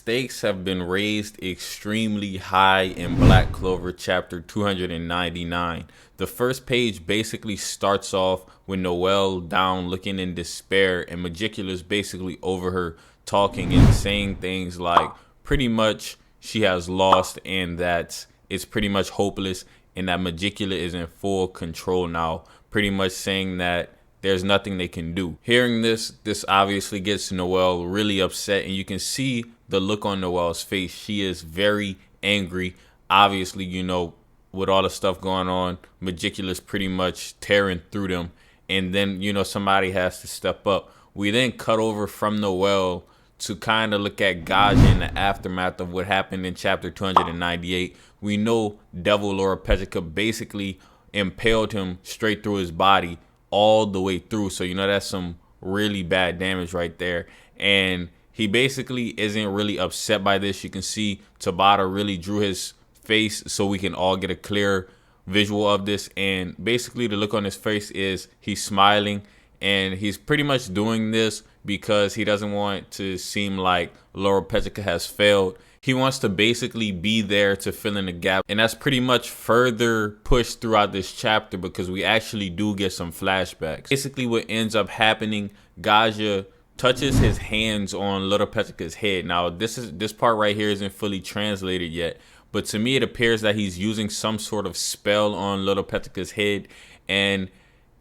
stakes have been raised extremely high in Black Clover chapter 299. The first page basically starts off with Noelle down looking in despair, and Megicula's basically over her talking and saying things like pretty much she has lost and that it's pretty much hopeless and that Megicula is in full control now, pretty much saying that there's nothing they can do. Hearing this obviously gets Noelle really upset, and you can see the look on Noelle's face. She is very angry. Obviously, you know, with all the stuff going on, Megicula's pretty much tearing through them, and then, you know, somebody has to step up. We then cut over from Noelle to kind of look at Gaja in the aftermath of what happened in chapter 298. We know Devil Laura Petrica basically impaled him straight through his body all the way through. So, you know, that's some really bad damage right there. And he basically isn't really upset by this. You can see Tabata really drew his face so we can all get a clear visual of this. And basically the look on his face is he's smiling, and he's pretty much doing this because he doesn't want to seem like Laura Petrica has failed. He wants to basically be there to fill in the gap. And that's pretty much further pushed throughout this chapter because we actually do get some flashbacks. Basically what ends up happening, Gaja touches his hands on Laura Petrica's head. Now this part right here isn't fully translated yet, but to me it appears that he's using some sort of spell on Laura Petrica's head. And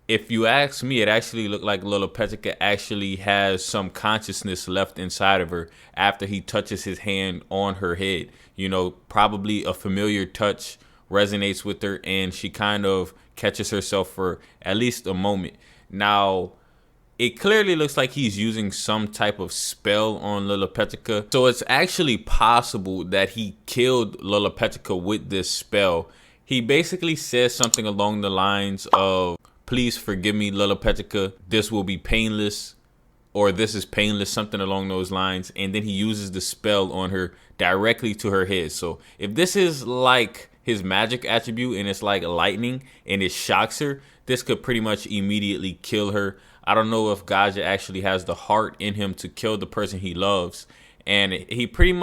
if you ask me, it actually looked like Laura Petrica actually has some consciousness left inside of her after he touches his hand on her head. You know, probably a familiar touch resonates with her, and she kind of catches herself for at least a moment. Now, it clearly looks like he's using some type of spell on Laura Petrica. So it's actually possible that he killed Laura Petrica with this spell. He basically says something along the lines of, "Please forgive me, Laura Petrica. This will be painless," or "this is painless," something along those lines. And then he uses the spell on her directly to her head. So if this is like his magic attribute and it's like lightning and it shocks her, this could pretty much immediately kill her. I don't know if Gaja actually has the heart in him to kill the person he loves. And it's pretty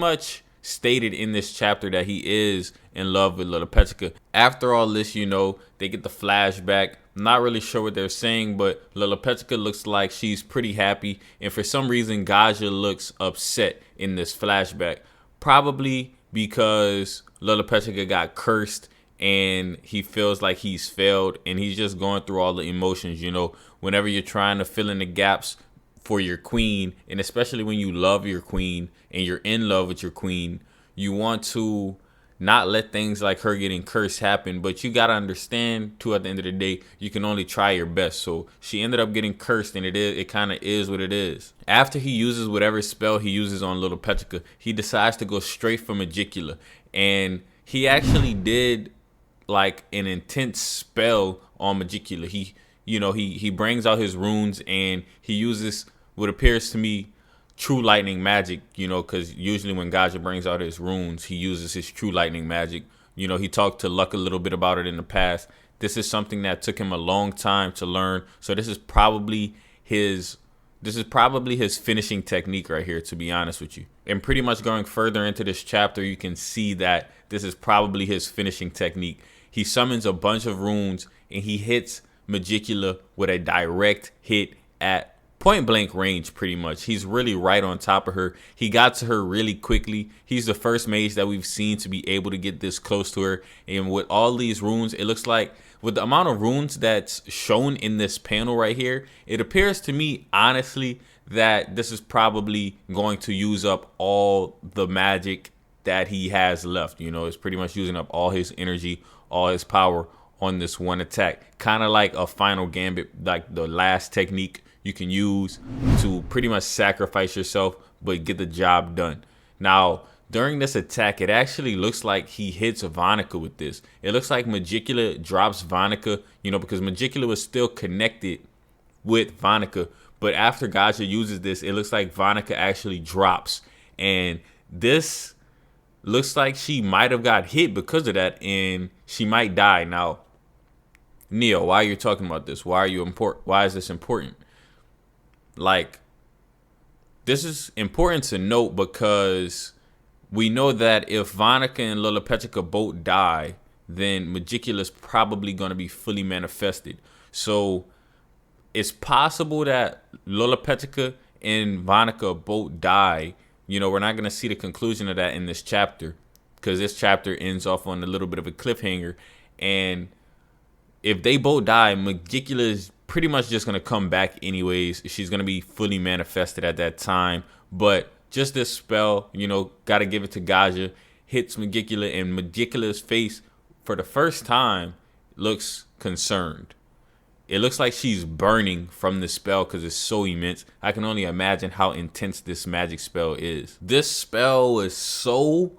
much stated in this chapter that he is in love with Laura Petrica. After all this, you know, they get the flashback. I'm not really sure what they're saying, but Laura Petrica looks like she's pretty happy, and for some reason Gaja looks upset in this flashback, probably because Laura Petrica got cursed and he feels like he's failed, and he's just going through all the emotions. You know, whenever you're trying to fill in the gaps for your queen, and especially when you love your queen and you're in love with your queen, you want to not let things like her getting cursed happen, but you gotta understand too, at the end of the day, you can only try your best. So she ended up getting cursed, and it kind of is what it is. After he uses whatever spell he uses on Laura Petrica, he decides to go straight for Megicula, and he actually did like an intense spell on Megicula. He brings out his runes, and he uses what appears to me true lightning magic, you know, because usually when Gaja brings out his runes, he uses his true lightning magic. You know, he talked to Luck a little bit about it in the past. This is something that took him a long time to learn. So this is probably his finishing technique right here, to be honest with you. And pretty much going further into this chapter, you can see that this is probably his finishing technique. He summons a bunch of runes, and he hits Megicula with a direct hit at point blank range. Pretty much, he's really right on top of her. He got to her really quickly. He's the first mage that we've seen to be able to get this close to her. And with all these runes, it looks like with the amount of runes that's shown in this panel right here, it appears to me honestly that this is probably going to use up all the magic that he has left. You know, it's pretty much using up all his energy, all his power on this one attack, kind of like a final gambit, like the last technique you can use to pretty much sacrifice yourself but get the job done. Now, during this attack, it actually looks like he hits Vonica with this. It looks like Megicula drops Vonica, you know, because Megicula was still connected with Vonica, but after Gaja uses this, it looks like Vonica actually drops, and this looks like she might have got hit because of that, and she might die. Now, Neo, why are you talking about this? Why is this important? Like, This is important to note because we know that if Vonica and Lolapetrica both die, then Megicula is probably going to be fully manifested. So it's possible that Lolapetrica and Vonica both die. You know, we're not going to see the conclusion of that in this chapter because this chapter ends off on a little bit of a cliffhanger. And if they both die, Megicula is pretty much just going to come back anyways. She's going to be fully manifested at that time. But just this spell, you know, got to give it to Gaja, hits Megicula, and Megicula's face for the first time looks concerned. It looks like she's burning from the spell because it's so immense. I can only imagine how intense this magic spell is. This spell is so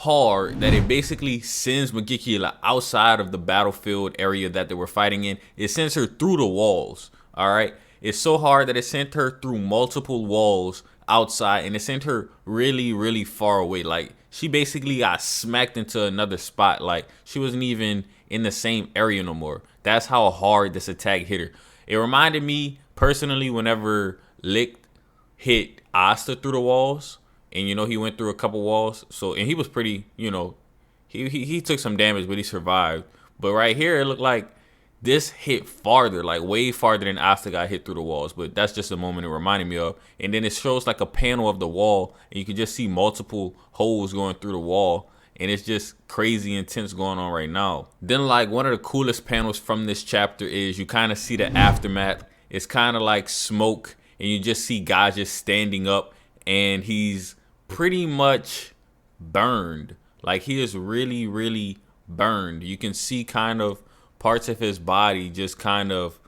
hard that it basically sends Megicula outside of the battlefield area that they were fighting in. It sends her through the walls. All right. It's so hard that it sent her through multiple walls outside, and it sent her really, really far away. Like, she basically got smacked into another spot. Like, she wasn't even in the same area no more. That's how hard this attack hit her. It reminded me personally whenever Lick hit Asta through the walls. And, you know, he went through a couple walls. So, and he was pretty, you know, he took some damage, but he survived. But right here, it looked like this hit farther, like way farther than Asta got hit through the walls. But that's just a moment it reminded me of. And then it shows like a panel of the wall, and you can just see multiple holes going through the wall. And it's just crazy intense going on right now. Then, like, one of the coolest panels from this chapter is you kind of see the aftermath. It's kind of like smoke, and you just see Gaja standing up, and he's pretty much burned. Like, he is really, really burned. You can see kind of parts of his body just kind of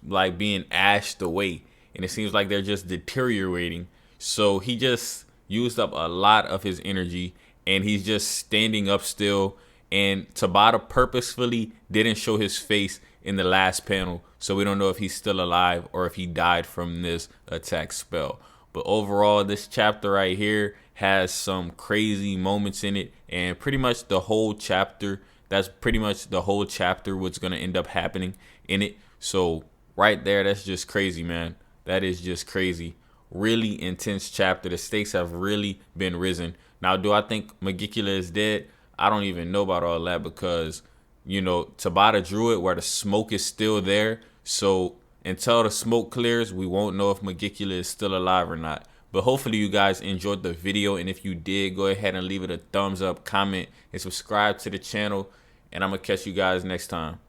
like being ashed away, and it seems like they're just deteriorating. So he just used up a lot of his energy, and he's just standing up still. And Tabata purposefully didn't show his face in the last panel, so we don't know if he's still alive or if he died from this attack spell. But overall, this chapter right here has some crazy moments in it, and pretty much the whole chapter, that's pretty much the whole chapter what's going to end up happening in it. So right there, that's just crazy, man. That is just crazy. Really intense chapter. The stakes have really been risen. Now, do I think Megicula is dead? I don't even know about all that because, you know, Tabata drew it where the smoke is still there. So until the smoke clears, we won't know if Megicula is still alive or not. But hopefully you guys enjoyed the video, and if you did, go ahead and leave it a thumbs up, comment, and subscribe to the channel, and I'm going to catch you guys next time.